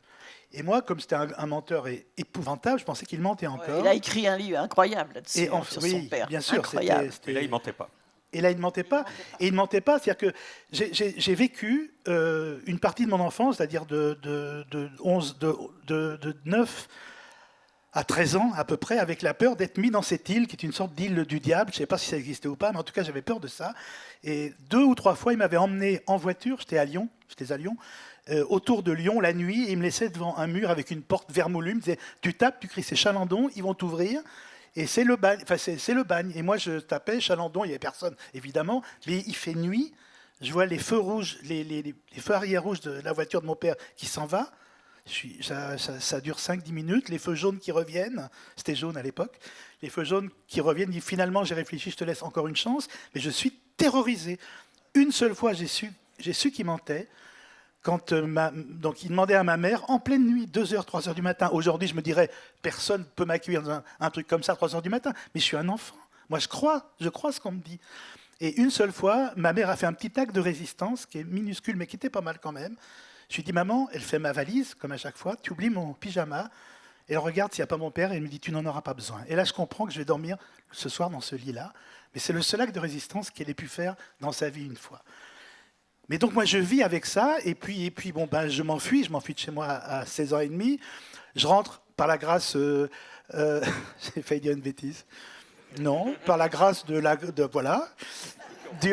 Et moi, comme c'était un menteur épouvantable, je pensais qu'il mentait encore. Il a écrit un livre incroyable là-dessus, Et sur son père. bien sûr, Incroyable. Et là, il mentait pas. Et là, il ne mentait pas. Et il ne mentait pas, c'est-à-dire que j'ai vécu une partie de mon enfance, c'est-à-dire de 9 à 13 ans à peu près, avec la peur d'être mis dans cette île, qui est une sorte d'île du diable. Je ne sais pas si ça existait ou pas, mais en tout cas, j'avais peur de ça. Et 2 ou 3 fois, il m'avait emmené en voiture, j'étais à Lyon, autour de Lyon la nuit, et il me laissait devant un mur avec une porte vermoulue. Il me disait, tu tapes, tu cries, c'est Chalandon, ils vont t'ouvrir. Et c'est le bagne, c'est le bagne. Et moi, je tapais Chalandon, il n'y avait personne, évidemment, mais il fait nuit. Je vois les feux rouges, les feux arrière rouges de la voiture de mon père qui s'en va. Ça dure 5-10 minutes. Les feux jaunes qui reviennent, c'était jaune à l'époque. Les feux jaunes qui reviennent, finalement, j'ai réfléchi, je te laisse encore une chance, mais je suis terrorisé. Une seule fois, j'ai su qu'il mentait. Quand donc il demandait à ma mère, en pleine nuit, 2h, 3h du matin. Aujourd'hui, je me dirais, personne ne peut m'accueillir dans un truc comme ça à 3h du matin. Mais je suis un enfant. Moi, je crois ce qu'on me dit. Et une seule fois, ma mère a fait un petit acte de résistance qui est minuscule, mais qui était pas mal quand même. Je lui ai dit, maman, elle fait ma valise, comme à chaque fois, tu oublies mon pyjama. Et elle regarde s'il n'y a pas mon père et elle me dit, tu n'en auras pas besoin. Et là, je comprends que je vais dormir ce soir dans ce lit-là. Mais c'est le seul acte de résistance qu'elle ait pu faire dans sa vie une fois. Mais donc moi je vis avec ça, et puis bon, ben, je m'enfuis de chez moi à 16 ans et demi. Je rentre par la grâce, j'ai failli dire une bêtise. Non, par la grâce du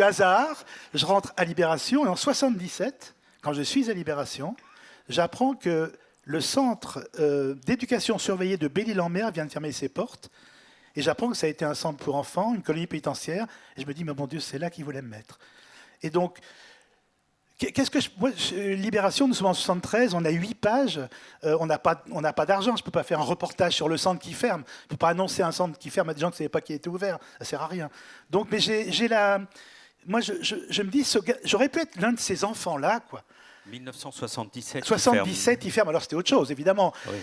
hasard, je rentre à Libération, et en 77, quand je suis à Libération, j'apprends que le centre d'éducation surveillée de Belle-Île-en-Mer vient de fermer ses portes, et j'apprends que ça a été un centre pour enfants, une colonie pénitentiaire, et je me dis, mais mon Dieu, c'est là qu'ils voulaient me mettre. Et donc, Libération, nous sommes en 73, on a 8 pages, on n'a pas d'argent, je ne peux pas faire un reportage sur le centre qui ferme, je ne peux pas annoncer un centre qui ferme à des gens qui ne savaient pas qu'il était ouvert, ça ne sert à rien. Donc, mais moi, je me dis, j'aurais pu être l'un de ces enfants-là, quoi. 1977. 77, il ferme. Alors c'était autre chose, évidemment. Oui.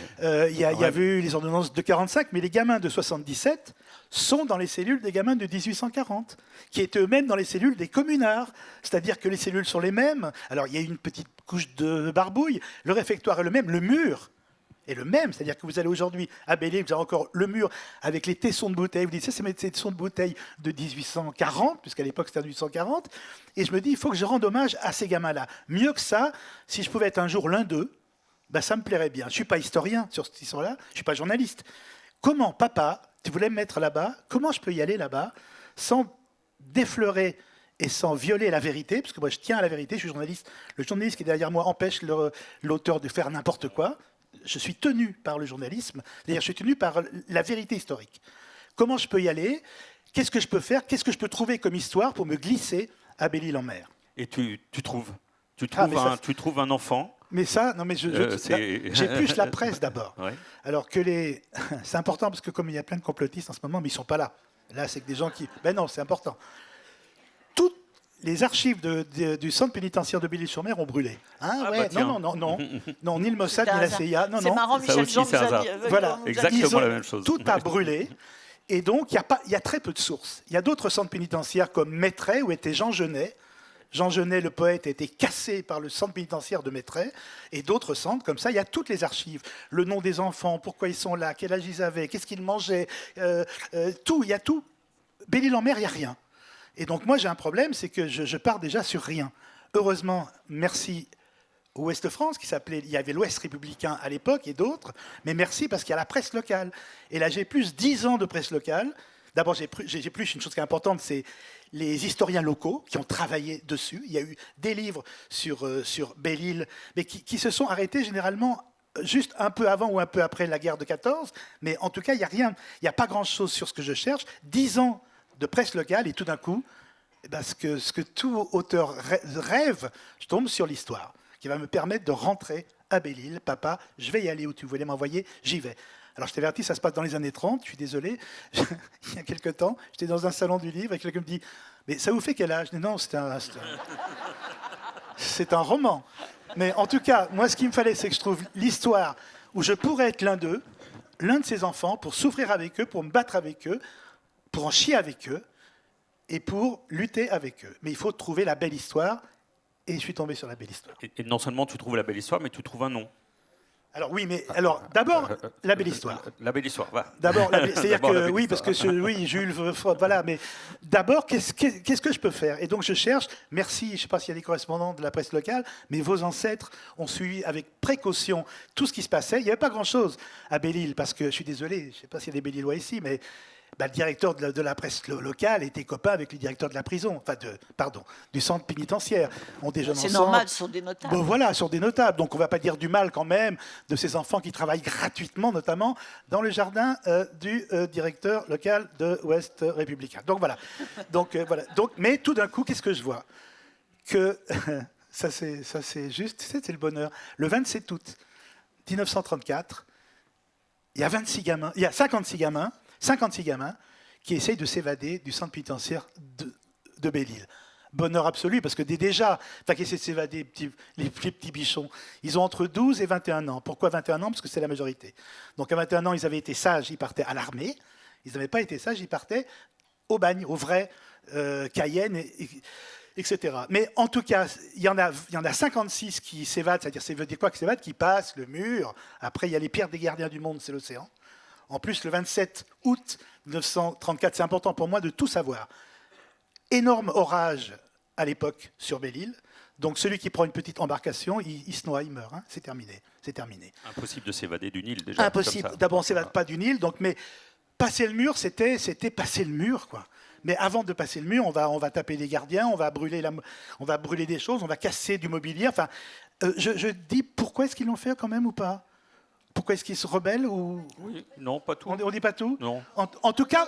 Il y avait eu les ordonnances de 45, mais les gamins de 77 sont dans les cellules des gamins de 1840, qui étaient eux-mêmes dans les cellules des communards. C'est-à-dire que les cellules sont les mêmes. Alors il y a une petite couche de barbouille, le réfectoire est le même, le mur est le même. C'est-à-dire que vous allez aujourd'hui à Belle-Île, vous avez encore le mur avec les tessons de bouteilles. Vous dites, ça, c'est mes tessons de bouteilles de 1840, puisqu'à l'époque c'était en 1840. Et je me dis, il faut que je rende hommage à ces gamins-là. Mieux que ça, si je pouvais être un jour l'un d'eux, ben, ça me plairait bien. Je ne suis pas historien sur cette histoire-là, je ne suis pas journaliste. Comment, papa, tu voulais me mettre là-bas, comment je peux y aller là-bas sans défleurer et sans violer la vérité, parce que moi je tiens à la vérité, je suis journaliste. Le journaliste qui est derrière moi empêche l'auteur de faire n'importe quoi. Je suis tenu par le journalisme, c'est-à-dire je suis tenu par la vérité historique. Comment je peux y aller? Qu'est-ce que je peux faire? Qu'est-ce que je peux trouver comme histoire pour me glisser à Belle-Île-en-Mer? Et tu trouves un enfant. Mais ça, non, mais j'épluche la presse d'abord. Ouais. Alors que c'est important parce que comme il y a plein de complotistes en ce moment, mais ils sont pas là. Là, c'est que des gens qui. Ben non, c'est important. Toutes les archives du centre pénitentiaire de Belle-Île-sur-Mer ont brûlé. Hein, Ah, ouais, bah, tiens. non, ni le Mossad ni la CIA. Non, C'est non. marrant, Ça Michel aussi, Jean c'est nous a hasard. dit. Voilà, Exactement la même chose. Tout a brûlé. Et donc, il y a très peu de sources. Il y a d'autres centres pénitentiaires comme Mettray, où était Jean Genet. Jean Genet, le poète, a été cassé par le centre pénitentiaire de Mettray. Et d'autres centres comme ça, il y a toutes les archives. Le nom des enfants, pourquoi ils sont là, quel âge ils avaient, qu'est-ce qu'ils mangeaient, tout, il y a tout. Belle-Île-en-Mer, il n'y a rien. Et donc, moi, j'ai un problème, c'est que je pars déjà sur rien. Heureusement, merci au Ouest-France, il y avait l'Ouest républicain à l'époque et d'autres, mais merci parce qu'il y a la presse locale. Et là, j'ai plus 10 ans de presse locale. D'abord, j'ai plus une chose qui est importante, c'est les historiens locaux qui ont travaillé dessus. Il y a eu des livres sur Belle-Île, mais qui se sont arrêtés généralement juste un peu avant ou un peu après la guerre de 14. Mais en tout cas, il n'y a pas grand-chose sur ce que je cherche. 10 ans de presse locale et tout d'un coup, ce que tout auteur rêve, je tombe sur l'histoire qui va me permettre de rentrer à Belle-Île. Papa, je vais y aller où tu voulais m'envoyer, j'y vais. Alors je t'avertis, ça se passe dans les années 30, je suis désolé. Il y a quelque temps, j'étais dans un salon du livre et quelqu'un me dit « Mais ça vous fait quel âge ?» Je dis « Non, c'est un roman. » Mais en tout cas, moi ce qu'il me fallait, c'est que je trouve l'histoire où je pourrais être l'un d'eux, l'un de ces enfants, pour souffrir avec eux, pour me battre avec eux, pour en chier avec eux et pour lutter avec eux. Mais il faut trouver la belle histoire et je suis tombé sur la belle histoire. Et non seulement tu trouves la belle histoire, mais tu trouves un nom. Alors oui, mais alors d'abord la belle histoire. La belle histoire, va. D'abord, c'est-à-dire D'abord, la que belle oui, histoire. parce que oui, Jules, voilà. Mais d'abord, qu'est-ce que je peux faire? Et donc je cherche. Merci. Je ne sais pas s'il y a des correspondants de la presse locale, mais vos ancêtres ont suivi avec précaution tout ce qui se passait. Il n'y avait pas grand-chose à Belle-Île, parce que je suis désolé, je ne sais pas s'il y a des Belle-Îlois ici, mais le directeur de la presse locale était copain avec le directeur de la prison, du centre pénitentiaire. On déjeune C'est ensemble. normal, ce sont des notables. Bon, voilà, sont des notables. Donc on ne va pas dire du mal quand même de ces enfants qui travaillent gratuitement, notamment dans le jardin du directeur local de Ouest Républicain. Donc voilà. Voilà. Mais tout d'un coup, qu'est-ce que je vois? Que ça c'est juste, c'est le bonheur. Le 27 août 1934, il y a 56 gamins qui essayent de s'évader du centre pénitentiaire de Belle-Île. Bonheur absolu, parce que déjà, qui essaient de s'évader, les petits bichons, ils ont entre 12 et 21 ans. Pourquoi 21 ans? Parce que c'est la majorité. Donc à 21 ans, ils avaient été sages, ils partaient à l'armée. Ils n'avaient pas été sages, ils partaient au bagne, au vrai Cayenne, etc. Mais en tout cas, il y en a 56 qui s'évadent, c'est-à-dire, ça veut dire quoi qui s'évadent? Qui passent le mur. Après, il y a les pires des gardiens du monde, c'est l'océan. En plus, le 27 août 1934, c'est important pour moi de tout savoir. Énorme orage à l'époque sur Belle-Île. Donc celui qui prend une petite embarcation, il se noie, il meurt. Hein. C'est terminé. Impossible de s'évader du Nil, déjà. Impossible. Comme ça. D'abord, on ne s'évade pas du Nil. Mais passer le mur, c'était passer le mur, quoi. Mais avant de passer le mur, on va taper les gardiens, on va brûler des choses, on va casser du mobilier. Enfin, je dis, pourquoi est-ce qu'ils l'ont fait quand même ou pas? Pourquoi est-ce qu'ils se rebellent ou... Oui, non, pas tout. On dit pas tout? Non. En tout cas,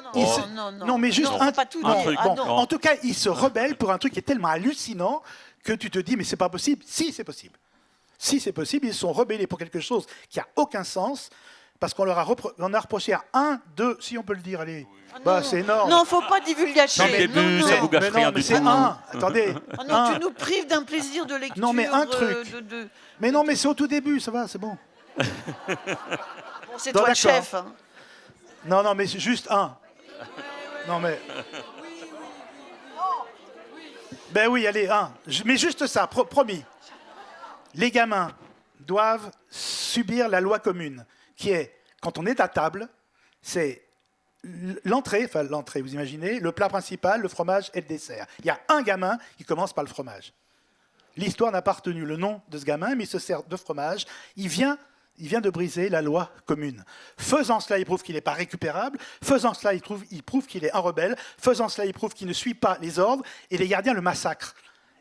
Non, mais juste non, pas tout un dire. truc. Ah, Bon, non. non. En tout cas, ils se rebellent pour un truc qui est tellement hallucinant que tu te dis, mais c'est pas possible. Si, c'est possible. Si, c'est possible. Ils se sont rebellés pour quelque chose qui a aucun sens, parce qu'on leur a reproché à 1, 2, si on peut le dire, allez. Non, C'est énorme. Non, faut pas divulgacher. Dès le début, ça vous gâche mais rien non, mais du c'est tout. un. Attendez. Ah non, un. tu nous prives d'un plaisir de lecture. Non, mais un truc. de- Mais non, mais c'est au tout début, ça va, c'est bon. Bon, c'est Non, toi le d'accord. chef. Hein. Non, mais c'est juste un. Non, mais. Ben oui, allez, un. Mais juste ça, promis. Les gamins doivent subir la loi commune, qui est, quand on est à table, c'est l'entrée, vous imaginez, le plat principal, le fromage et le dessert. Il y a un gamin qui commence par le fromage. L'histoire n'a pas retenu le nom de ce gamin, mais il se sert de fromage. Il vient de briser la loi commune. Faisant cela, il prouve qu'il n'est pas récupérable. Faisant cela, il prouve qu'il est un rebelle. Faisant cela, il prouve qu'il ne suit pas les ordres. Et les gardiens le massacrent.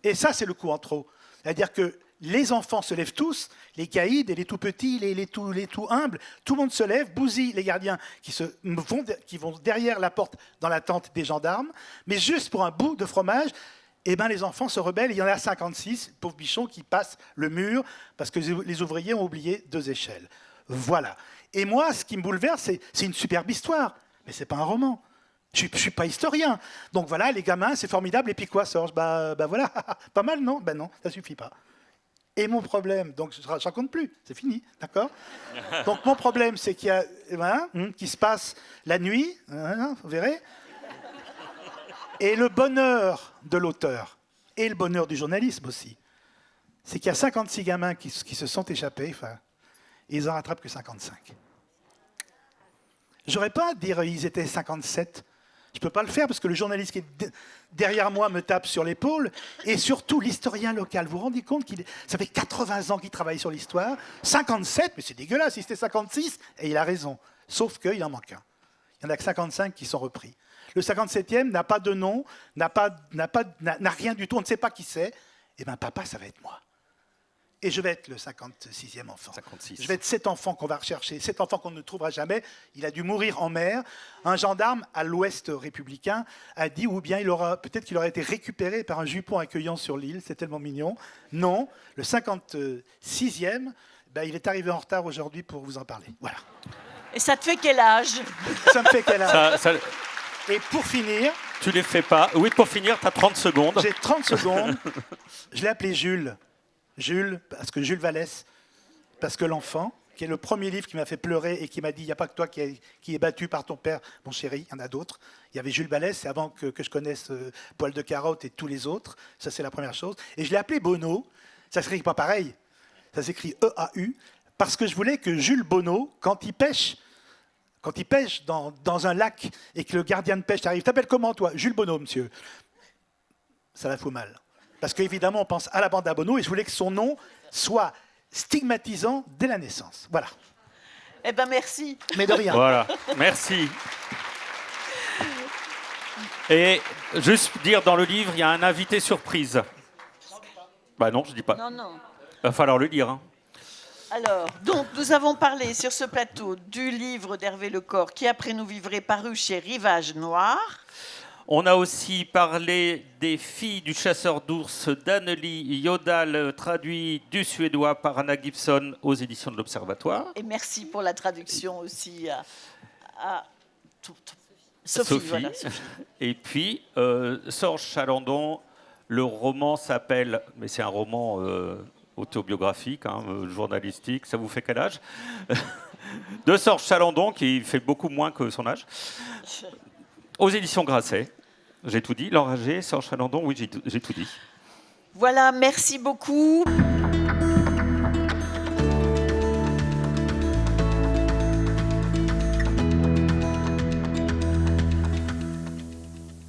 Et ça, c'est le coup en trop. C'est-à-dire que les enfants se lèvent tous, les caïds, et les tout petits, les tout humbles, tout le monde se lève, bousille les gardiens qui vont derrière la porte dans la tente des gendarmes. Mais juste pour un bout de fromage, les enfants se rebellent. Il y en a 56, pauvres bichons, qui passent le mur parce que les ouvriers ont oublié 2 échelles. Voilà. Et moi, ce qui me bouleverse, c'est une superbe histoire. Mais ce n'est pas un roman. Je ne suis pas historien. Donc voilà, les gamins, c'est formidable. Et puis quoi, Sorge? Voilà, pas mal, non? Non, ça ne suffit pas. Et mon problème, donc je ne raconte plus, c'est fini, d'accord? Donc mon problème, c'est qu'il y a, qui se passe la nuit, vous verrez. Et le bonheur de l'auteur, et le bonheur du journalisme aussi, c'est qu'il y a 56 gamins qui se sont échappés, et ils en rattrapent que 55. J'aurais pas à dire ils étaient 57. Je ne peux pas le faire parce que le journaliste qui est derrière moi me tape sur l'épaule, et surtout l'historien local. Vous vous rendez compte ça fait 80 ans qu'il travaille sur l'histoire, 57, mais c'est dégueulasse, si c'était 56, et il a raison. Sauf qu'il en manque un. Il n'y en a que 55 qui sont repris. Le 57e n'a pas de nom, n'a rien du tout, on ne sait pas qui c'est. Eh bien, papa, ça va être moi. Et je vais être le 56e enfant. 56. Je vais être cet enfant qu'on va rechercher, cet enfant qu'on ne trouvera jamais. Il a dû mourir en mer. Un gendarme à l'ouest républicain a dit, ou bien peut-être qu'il aurait été récupéré par un jupon accueillant sur l'île. C'est tellement mignon. Non, le 56e, il est arrivé en retard aujourd'hui pour vous en parler. Voilà. Et ça te fait quel âge? Ça me fait quel âge? Ça, Et pour finir... tu les fais pas. Oui, pour finir, tu as 30 secondes. J'ai 30 secondes. Je l'ai appelé Jules. Jules, parce que Jules Vallès, parce que l'enfant, qui est le premier livre qui m'a fait pleurer et qui m'a dit, il n'y a pas que toi qui est battu par ton père, mon chéri, il y en a d'autres. Il y avait Jules Vallès, c'est avant que je connaisse Poil de Carotte et tous les autres. Ça, c'est la première chose. Et je l'ai appelé Bono. Ça s'écrit pas pareil. Ça s'écrit E-A-U. parce que je voulais que Jules Bonneau, quand il pêche dans un lac et que le gardien de pêche arrive, t'appelles comment toi? Jules Bonneau, monsieur. Ça la fout mal. Parce qu'évidemment, on pense à la bande à Bonneau et je voulais que son nom soit stigmatisant dès la naissance. Voilà. Eh ben merci. Mais de rien. Voilà, merci. Et juste dire, dans le livre, il y a un invité surprise. Bah non, je dis pas. Non, non. Il va falloir le lire. Hein. Alors, donc, nous avons parlé sur ce plateau du livre d'Hervé Lecor, Qui après nous vivrait, paru chez Rivage Noir. On a aussi parlé des filles du chasseur d'ours d'Anneli Yodal, traduit du suédois par Anna Gibson aux éditions de l'Observatoire. Et merci pour la traduction aussi à Sophie. Voilà, Sophie. Et puis, Sorge Chalandon, le roman s'appelle, mais c'est un roman autobiographique, hein, journalistique, ça vous fait quel âge? De Sorge Chalandon, qui fait beaucoup moins que son âge, aux éditions Grasset. J'ai tout dit. Laure Agé, Sorge Chalandon, oui, j'ai tout dit. Voilà, merci beaucoup.